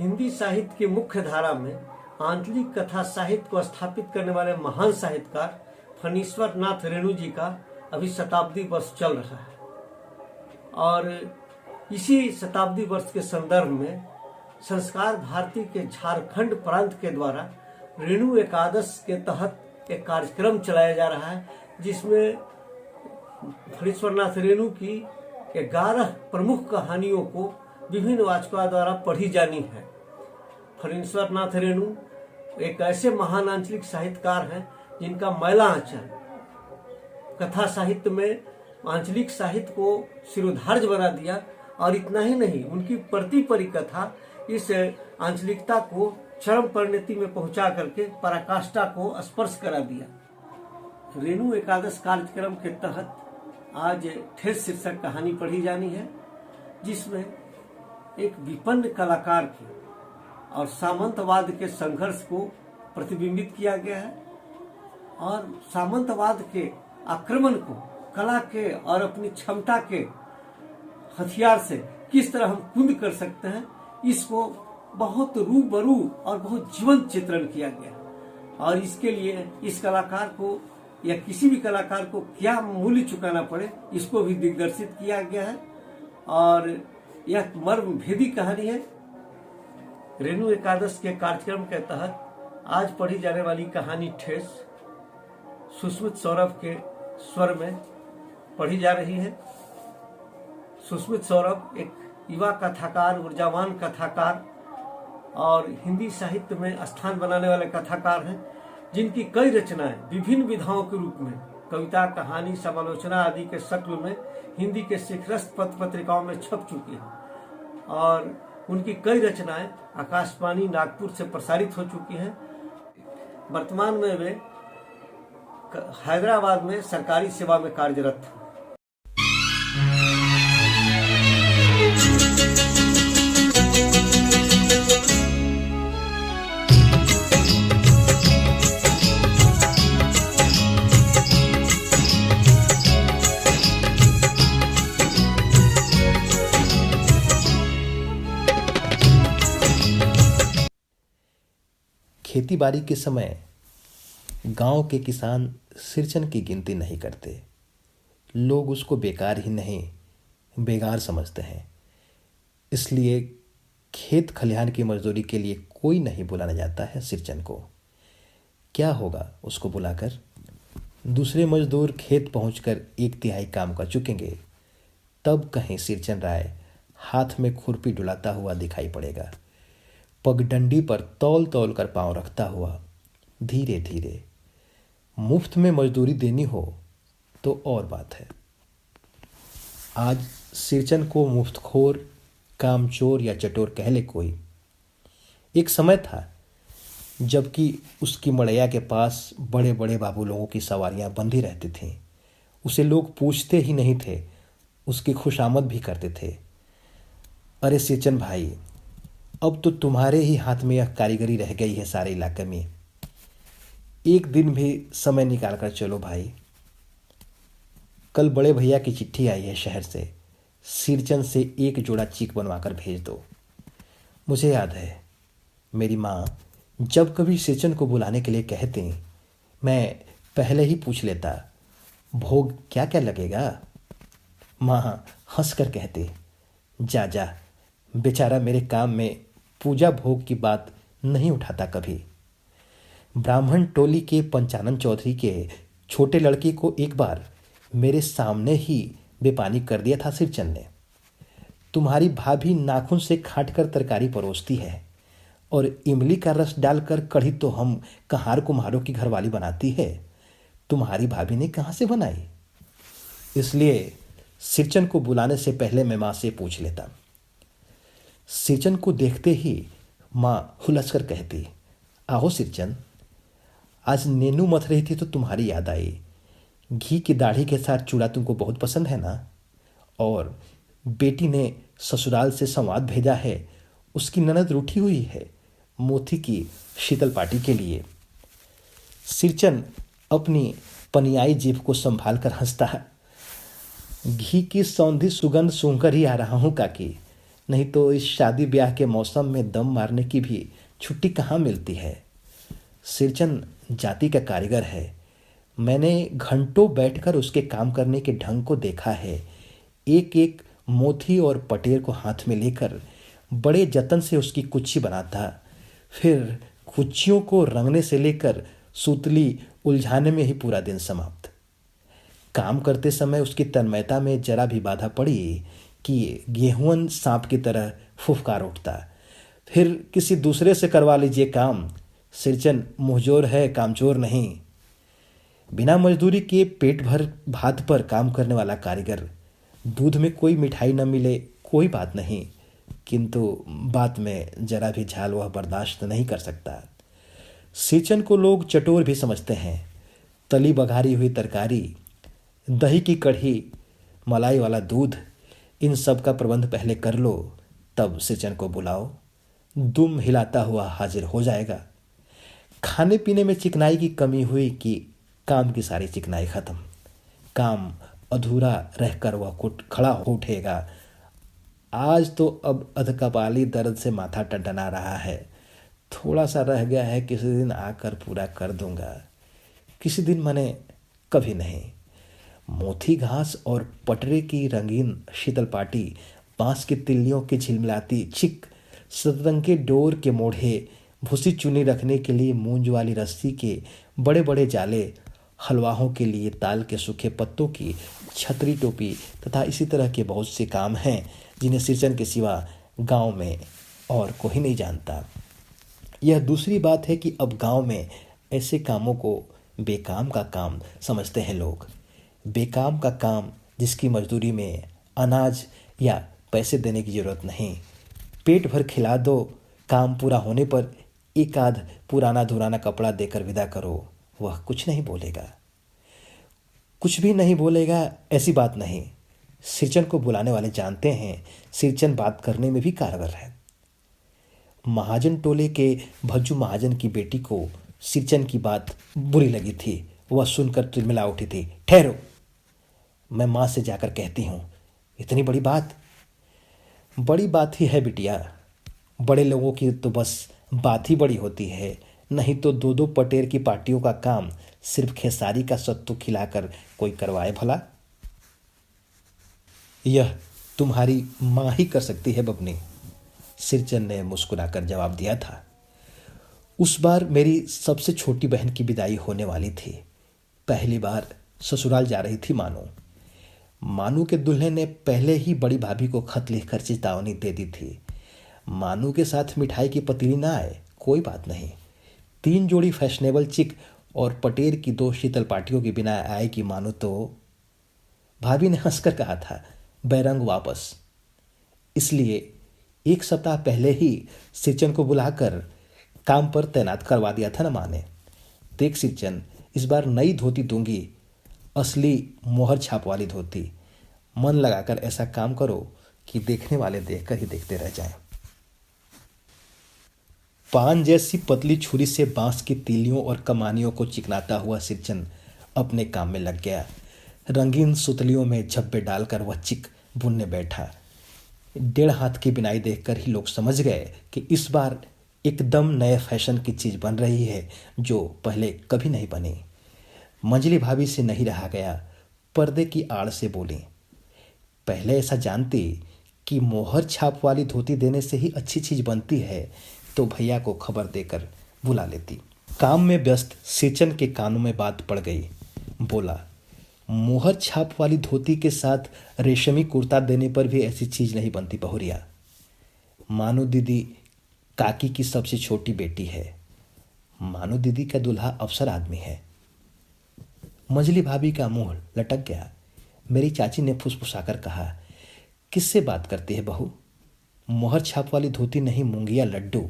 हिंदी साहित्य की मुख्य धारा में आंचलिक कथा साहित्य को स्थापित करने वाले महान साहित्यकार फणीश्वर नाथ रेणु जी का अभी शताब्दी वर्ष चल रहा है और इसी शताब्दी वर्ष के संदर्भ में संस्कार भारती के झारखंड प्रांत के द्वारा रेणु एकादश के तहत एक कार्यक्रम चलाया जा रहा है, जिसमें फणीश्वर नाथ रेणु की 11 प्रमुख कहानियों को विभिन्न वाचकों द्वारा पढ़ी जानी है। फणीश्वर नाथ रेणु एक ऐसे महान आंचलिक साहित्यकार हैं जिनका मैला आंचल कथा साहित्य में आंचलिक साहित्य को शिरोधार्य बना दिया, और इतना ही नहीं, उनकी प्रति परिकथा इस आंचलिकता को चरम परिणति में पहुंचा करके पराकाष्ठा को स्पर्श करा दिया। रेणु एकादश कार्यक्रम के तहत आज ठेस शीर्षक कहानी पढ़ी जानी है, जिसमें एक विपन्न कलाकार की और सामंतवाद के संघर्ष को प्रतिबिंबित किया गया है और सामंतवाद के आक्रमण को कला के और अपनी क्षमता के हथियार से किस तरह हम कुंद कर सकते हैं, इसको बहुत रूबरू और बहुत जीवंत चित्रण किया गया। और इसके लिए इस कलाकार को या किसी भी कलाकार को क्या मूल्य चुकाना पड़े, इसको भी दिग्दर्शित किया गया है। और यह मर्म भेदी कहानी है। रेणु एकादश के कार्यक्रम के तहत आज पढ़ी जाने वाली कहानी ठेस सुस्मित सौरभ के स्वर में पढ़ी जा रही है। सुस्मित सौरभ एक युवा कथाकार, ऊर्जावान कथाकार और हिंदी साहित्य में स्थान बनाने वाले कथाकार हैं, जिनकी कई रचनाएं विभिन्न विधाओं के रूप में कविता, कहानी, समालोचना आदि के शक्ल में हिंदी के शिखरस्थ पत्र पत्रिकाओं में छप चुकी हैं और उनकी कई रचनाएं आकाशवाणी नागपुर से प्रसारित हो चुकी हैं। वर्तमान में वे हैदराबाद में सरकारी सेवा में कार्यरत हैं। खेतीबाड़ी के समय गांव के किसान सिरचन की गिनती नहीं करते। लोग उसको बेकार ही नहीं, बेगार समझते हैं। इसलिए खेत खलिहान की मजदूरी के लिए कोई नहीं बुलाना जाता है सिरचन को। क्या होगा उसको बुलाकर? दूसरे मजदूर खेत पहुंचकर 1/3 काम कर चुकेंगे, तब कहीं सिरचन राय हाथ में खुरपी डुलाता हुआ दिखाई पड़ेगा, पगडंडी पर तौल तौल कर पांव रखता हुआ। धीरे धीरे मुफ्त में मजदूरी देनी हो तो और बात है। आज सिरचन को मुफ्तखोर, कामचोर या चटोर कह ले कोई। एक समय था जबकि उसकी मड़ैया के पास बड़े बड़े बाबू लोगों की सवारियां बंधी रहती थीं। उसे लोग पूछते ही नहीं थे, उसकी खुशामद भी करते थे। अरे सिरचन भाई, अब तो तुम्हारे ही हाथ में यह कारीगरी रह गई है सारे इलाके में। एक दिन भी समय निकाल कर चलो भाई। कल बड़े भैया की चिट्ठी आई है शहर से, सिरचन से 1 जोड़ा चीक बनवाकर भेज दो। मुझे याद है मेरी माँ जब कभी सिरचन को बुलाने के लिए कहती, मैं पहले ही पूछ लेता, भोग क्या क्या लगेगा। माँ हंस कर कहती, जा जा, बेचारा मेरे काम में पूजा भोग की बात नहीं उठाता कभी। ब्राह्मण टोली के पंचानन चौधरी के छोटे लड़के को एक बार मेरे सामने ही बेपानी कर दिया था सिरचन ने। तुम्हारी भाभी नाखून से खाट कर तरकारी परोसती है और इमली का रस डालकर कढ़ी तो हम कहार कुम्हारों की घरवाली बनाती है, तुम्हारी भाभी ने कहाँ से बनाई। इसलिए सिरचन को बुलाने से पहले मैं माँ से पूछ लेता। सिरचन को देखते ही माँ हुलस कर कहती, आओ सिरचन, आज नेनू मथ रही थी तो तुम्हारी याद आई। घी की दाढ़ी के साथ चूड़ा तुमको बहुत पसंद है ना। और बेटी ने ससुराल से संवाद भेजा है, उसकी ननद रूठी हुई है मोती की शीतल पार्टी के लिए। सिरचन अपनी पनियाई जीभ को संभाल कर हंसता है। घी की सौंधी सुगंध सूंघकर ही आ रहा हूँ काकी, नहीं तो इस शादी ब्याह के मौसम में दम मारने की भी छुट्टी कहाँ मिलती है। सिरचन जाति का कारीगर है। मैंने घंटों बैठकर उसके काम करने के ढंग को देखा है। एक एक मोती और पटेर को हाथ में लेकर बड़े जतन से उसकी कुच्ची बनाता, फिर कुच्चियों को रंगने से लेकर सूतली उलझाने में ही पूरा दिन समाप्त। काम करते समय उसकी तन्मयता में जरा भी बाधा पड़ी कि गेहुअन सांप की तरह फुफकार उठता। फिर किसी दूसरे से करवा लीजिए काम, सिरचन मुंहजोर है, कामचोर नहीं। बिना मजदूरी के पेट भर भात पर काम करने वाला कारीगर, दूध में कोई मिठाई न मिले कोई बात नहीं, किंतु बात में जरा भी झाल वह बर्दाश्त नहीं कर सकता। सिरचन को लोग चटोर भी समझते हैं। तली बघारी हुई तरकारी, दही की कढ़ी, मलाई वाला दूध, इन सब का प्रबंध पहले कर लो, तब सिरचन को बुलाओ, दुम हिलाता हुआ हाजिर हो जाएगा। खाने पीने में चिकनाई की कमी हुई कि काम की सारी चिकनाई खत्म। काम अधूरा रहकर वह खड़ा हो उठेगा। आज तो अब अधकपाली दर्द से माथा टनटना रहा है, थोड़ा सा रह गया है, किसी दिन आकर पूरा कर दूंगा। किसी दिन माने कभी नहीं। मोथी घास और पटरे की रंगीन शीतल पाटी, बांस की तिल्लियों की झिलमिलाती छिक, सतरंगे डोर के मोढ़े, भूसी चुनी रखने के लिए मूंज वाली रस्सी के बड़े बड़े जाले, हलवाहों के लिए ताल के सूखे पत्तों की छतरी टोपी तथा इसी तरह के बहुत से काम हैं जिन्हें सिरचन के सिवा गांव में और कोई नहीं जानता। यह दूसरी बात है कि अब गांव में ऐसे कामों को बेकाम का काम समझते हैं लोग। बेकाम का काम जिसकी मजदूरी में अनाज या पैसे देने की जरूरत नहीं, पेट भर खिला दो, काम पूरा होने पर एक आध पुराना धुराना कपड़ा देकर विदा करो, वह कुछ नहीं बोलेगा। कुछ भी नहीं बोलेगा ऐसी बात नहीं। सिरचन को बुलाने वाले जानते हैं सिरचन बात करने में भी कारगर है। महाजन टोले के भज्जू महाजन की बेटी को सिरचन की बात बुरी लगी थी। वह सुनकर तिलमिला उठी थी। ठहरो, मैं माँ से जाकर कहती हूँ। इतनी बड़ी बात? बड़ी बात ही है बिटिया। बड़े लोगों की तो बस बात ही बड़ी होती है, नहीं तो दो दो पटेर की पार्टियों का काम सिर्फ खेसारी का सत्तू खिलाकर कोई करवाए भला? यह तुम्हारी माँ ही कर सकती है बबनी, सिरचन ने मुस्कुराकर जवाब दिया था। उस बार मेरी सबसे छोटी बहन की विदाई होने वाली थी। पहली बार ससुराल जा रही थी मानू। मानू के दूल्हे ने पहले ही बड़ी भाभी को खत लिखकर चेतावनी दे दी थी। मानू के साथ मिठाई की पतीली ना आए कोई बात नहीं, 3 जोड़ी फैशनेबल चिक और पटेर की 2 शीतल पार्टियों के बिना आएगी मानू तो। भाभी ने हंसकर कहा था, बैरंग वापस। इसलिए 1 सप्ताह पहले ही सिरचन को बुलाकर काम पर तैनात करवा दिया था ना माँ ने। देख सिरचन, इस बार नई धोती दूंगी, असली मोहर छाप वाली धोती। मन लगाकर ऐसा काम करो कि देखने वाले देखकर ही देखते रह जाएं। पान जैसी पतली छुरी से बांस की तीलियों और कमानियों को चिकनाता हुआ सिरचन अपने काम में लग गया। रंगीन सुतलियों में झब्बे डालकर वह चिक बुनने बैठा। 1.5 हाथ की बिनाई देखकर ही लोग समझ गए कि इस बार एकदम नए फैशन की चीज बन रही है जो पहले कभी नहीं बनी। मंजली भाभी से नहीं रहा गया, पर्दे की आड़ से बोली, पहले ऐसा जानती कि मोहर छाप वाली धोती देने से ही अच्छी चीज बनती है तो भैया को खबर देकर बुला लेती। काम में व्यस्त सिरचन के कानों में बात पड़ गई। बोला, मोहर छाप वाली धोती के साथ रेशमी कुर्ता देने पर भी ऐसी चीज नहीं बनती बहुरिया। मानू दीदी काकी की सबसे छोटी बेटी है। मानू दीदी का दूल्हा अफसर आदमी है। मंजली भाभी का मुंह लटक गया। मेरी चाची ने फुसफुसाकर कहा, किससे बात करती है बहू? मोहर छाप वाली धोती नहीं, मूंगिया लड्डू।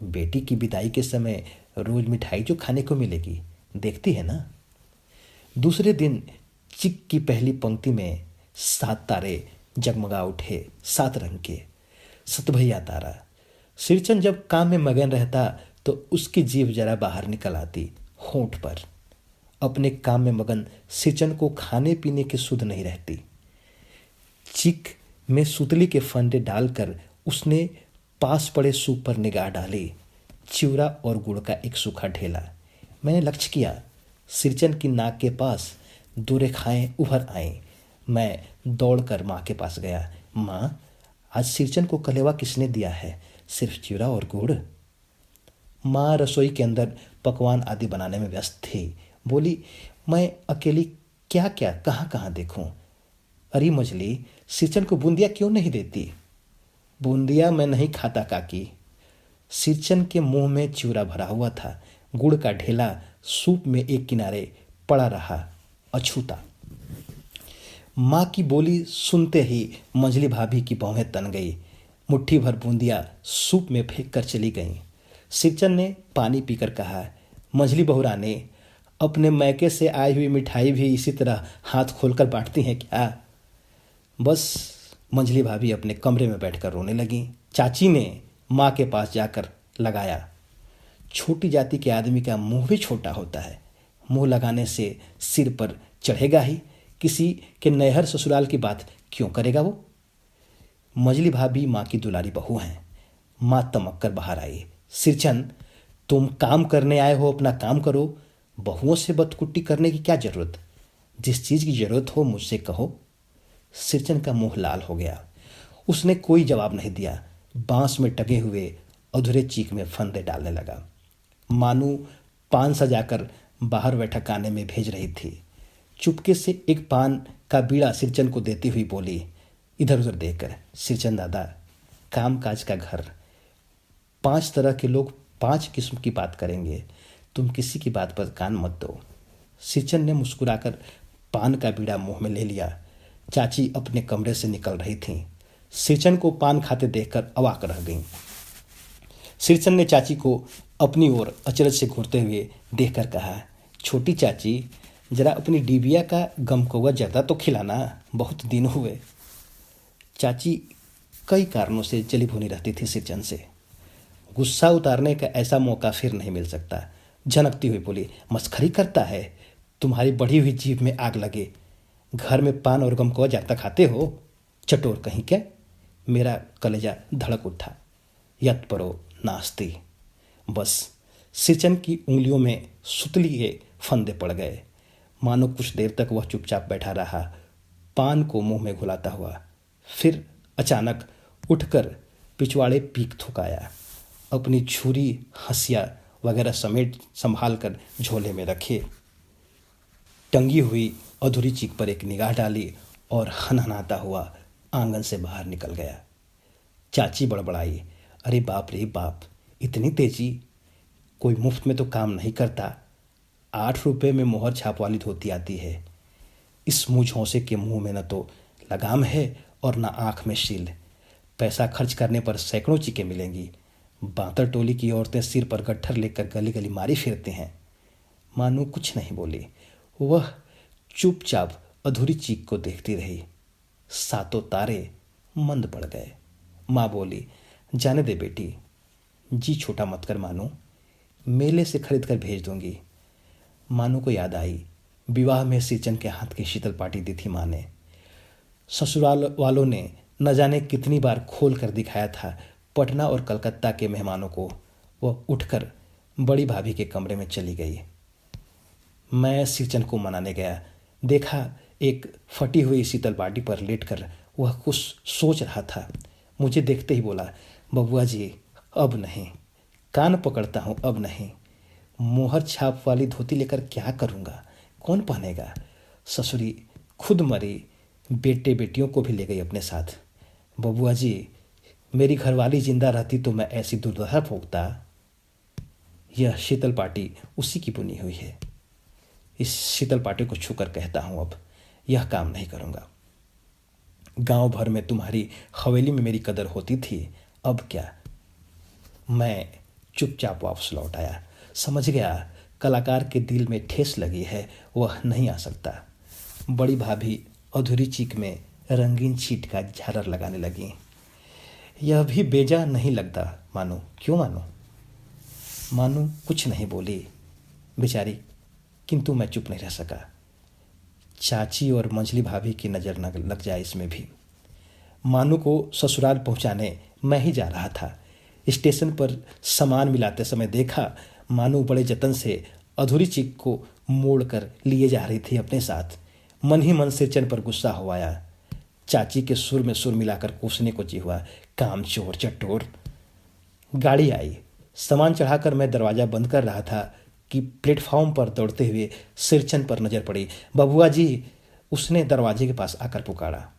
बेटी की विदाई के समय रोज मिठाई जो खाने को मिलेगी, देखती है ना। दूसरे दिन चिक की पहली पंक्ति में 7 तारे जगमगा उठे, 7 रंग के। सतभैया तारा। सिरचन जब काम में मगन रहता तो उसकी जीभ जरा बाहर निकल आती होंठ पर। अपने काम में मगन सिरचन को खाने पीने की सुध नहीं रहती। चिक में सुतली के फंदे डालकर उसने पास पड़े सूप पर निगाह डाली। चिवड़ा और गुड़ का एक सूखा ढेला। मैंने लक्ष्य किया, सिरचन की नाक के पास 2 रेखाएं उभर आईं। मैं दौड़कर माँ के पास गया। माँ, आज सिरचन को कलेवा किसने दिया है? सिर्फ चिवड़ा और गुड़? माँ रसोई के अंदर पकवान आदि बनाने में व्यस्त थी। बोली, मैं अकेली क्या क्या कहाँ कहाँ देखूं? अरे मजली, सिरचन को बूंदिया क्यों नहीं देती? बूंदिया मैं नहीं खाता काकी। सिरचन के मुंह में चिवड़ा भरा हुआ था। गुड़ का ढेला सूप में एक किनारे पड़ा रहा, अछूता। माँ की बोली सुनते ही मंजली भाभी की भौहें तन गई। मुट्ठी भर बूंदिया सूप में फेंक कर चली गईं। सिरचन ने पानी पीकर कहा, मंजली बहुरानी, अपने मैके से आई हुई मिठाई भी इसी तरह हाथ खोलकर बांटती हैं क्या? बस मंजली भाभी अपने कमरे में बैठकर रोने लगी। चाची ने माँ के पास जाकर लगाया। छोटी जाति के आदमी का मुंह भी छोटा होता है। मुंह लगाने से सिर पर चढ़ेगा ही, किसी के नैहर ससुराल की बात क्यों करेगा वो? मंजली भाभी माँ की दुलारी बहू हैं। माँ तमक कर बाहर आई। सिरचन, तुम काम करने आए हो, अपना काम करो। बहुओं से बदकुट्टी करने की क्या जरूरत? जिस चीज की जरूरत हो मुझसे कहो। सिरचन का मुंह लाल हो गया। उसने कोई जवाब नहीं दिया। बांस में टंगे हुए अधूरे चीक में फंदे डालने लगा। मानू पान सजाकर बाहर बैठा खाने में भेज रही थी। चुपके से एक पान का बीड़ा सिरचन को देती हुई बोली, इधर उधर देखकर, सिरचन दादा, काम काज का घर, 5 तरह के लोग 5 किस्म की बात करेंगे। तुम किसी की बात पर कान मत दो। सिरचन ने मुस्कुराकर पान का बीड़ा मुंह में ले लिया। चाची अपने कमरे से निकल रही थीं। सिरचन को पान खाते देखकर अवाक रह गईं। सिरचन ने चाची को अपनी ओर अचरज से घूरते हुए देखकर कहा, छोटी चाची, जरा अपनी डिबिया का गमकौआ जर्दा तो खिलाना, बहुत दिन हुए। चाची कई कारणों से जली भुनी रहती थी सिरचन से। गुस्सा उतारने का ऐसा मौका फिर नहीं मिल सकता। झनकती हुई बोली, मस्खरी करता है? तुम्हारी बढ़ी हुई जीभ में आग लगे। घर में पान और गमकौआ जर्दा खाते हो? चटोर कहीं क्या। मेरा कलेजा धड़क उठा। यत परो नास्ती। बस सिरचन की उंगलियों में सुतली के फंदे पड़ गए। मानो कुछ देर तक वह चुपचाप बैठा रहा, पान को मुंह में घुलाता हुआ। फिर अचानक उठकर पिछवाड़े पीक थुकाया। अपनी छुरी, हंसिया वगैरह समेट संभाल कर झोले में रखे। टंगी हुई अधूरी चीख पर एक निगाह डाली और हनहनाता हुआ आंगन से बाहर निकल गया। चाची बड़बड़ाई, अरे बाप रे बाप, इतनी तेजी! कोई मुफ्त में तो काम नहीं करता। 8 रुपये में मोहर छाप वाली धोती आती है। इस मुँह झौंसे के मुंह में न तो लगाम है और न आँख में शील। पैसा खर्च करने पर सैकड़ों चीखें मिलेंगी। बांतर टोली की औरतें सिर पर गट्ठर लेकर गली गली मारी फिरती हैं। मानू कुछ नहीं बोली। वह चुपचाप अधूरी चीख को देखती रही। 7 तारे मंद पड़ गए। माँ बोली, जाने दे बेटी, जी छोटा मत कर मानू, मेले से खरीद कर भेज दूंगी। मानू को याद आई, विवाह में सिरचन के हाथ की शीतल पाटी दी थी माँ ने। ससुराल वालों ने न जाने कितनी बार खोल कर दिखाया था पटना और कलकत्ता के मेहमानों को। वह उठकर बड़ी भाभी के कमरे में चली गई। मैं सिरचन को मनाने गया। देखा एक फटी हुई शीतल पाटी पर लेटकर वह कुछ सोच रहा था। मुझे देखते ही बोला, बबुआ जी, अब नहीं। कान पकड़ता हूँ, अब नहीं। मोहर छाप वाली धोती लेकर क्या करूँगा? कौन पहनेगा? ससुरी खुद मरी, बेटे बेटियों को भी ले गई अपने साथ। बबुआ जी, मेरी घरवाली जिंदा रहती तो मैं ऐसी दुर्दशा भोगता। यह शीतल पाटी उसी की बुनी हुई है। इस शीतल पाटी को छूकर कहता हूँ, अब यह काम नहीं करूँगा। गांव भर में तुम्हारी हवेली में मेरी कदर होती थी, अब क्या। मैं चुपचाप वापस लौट आया। समझ गया कलाकार के दिल में ठेस लगी है, वह नहीं आ सकता। बड़ी भाभी अधूरी चीख में रंगीन छीट का झालर लगाने लगी। यह भी बेजा नहीं लगता मानो। क्यों मानो? मानो कुछ नहीं बोली बेचारी, किंतु मैं चुप नहीं रह सका। चाची और मंजली भाभी की नज़र न लग जाए इसमें भी। मानू को ससुराल पहुंचाने मैं ही जा रहा था। स्टेशन पर सामान मिलाते समय देखा मानू बड़े जतन से अधूरी चीख को मोड़ कर लिए जा रही थी अपने साथ। मन ही मन सिरचन पर गुस्सा हो आया। चाची के सुर में सुर मिलाकर कोसने को जी हुआ, काम चोर चटोर। गाड़ी आई। सामान चढ़ाकर मैं दरवाज़ा बंद कर रहा था कि प्लेटफॉर्म पर दौड़ते हुए सिरचन पर नजर पड़ी। बबुआ जी, उसने दरवाजे के पास आकर पुकारा।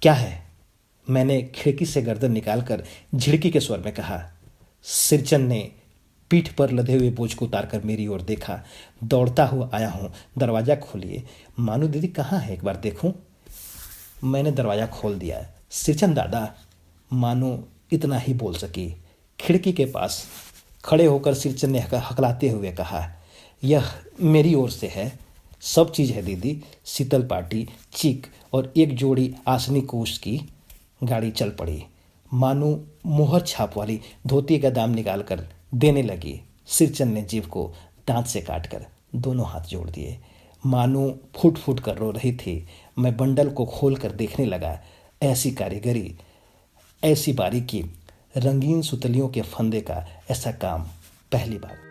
क्या है? मैंने खिड़की से गर्दन निकालकर झिड़की के स्वर में कहा। सिरचन ने पीठ पर लदे हुए बोझ को उतारकर मेरी ओर देखा। दौड़ता हुआ आया हूँ, दरवाज़ा खोलिए। मानू दीदी कहाँ है, एक बार देखूं। मैंने दरवाज़ा खोल दिया। सिरचन दादा, मानू इतना ही बोल सकी। खिड़की के पास खड़े होकर सिरचन ने हकलाते हुए कहा, यह मेरी ओर से है, सब चीज़ है दीदी, शीतल पार्टी, चीक और एक जोड़ी आसनी कोष की। गाड़ी चल पड़ी। मानू मोहर छाप वाली धोती का दाम निकाल कर देने लगी। सिरचन ने जीभ को दांत से काटकर दोनों हाथ जोड़ दिए। मानू फूट फूट कर रो रही थी। मैं बंडल को खोल कर देखने लगा। ऐसी कारीगरी, ऐसी बारीकी, रंगीन सुतलियों के फंदे का ऐसा काम पहली बार।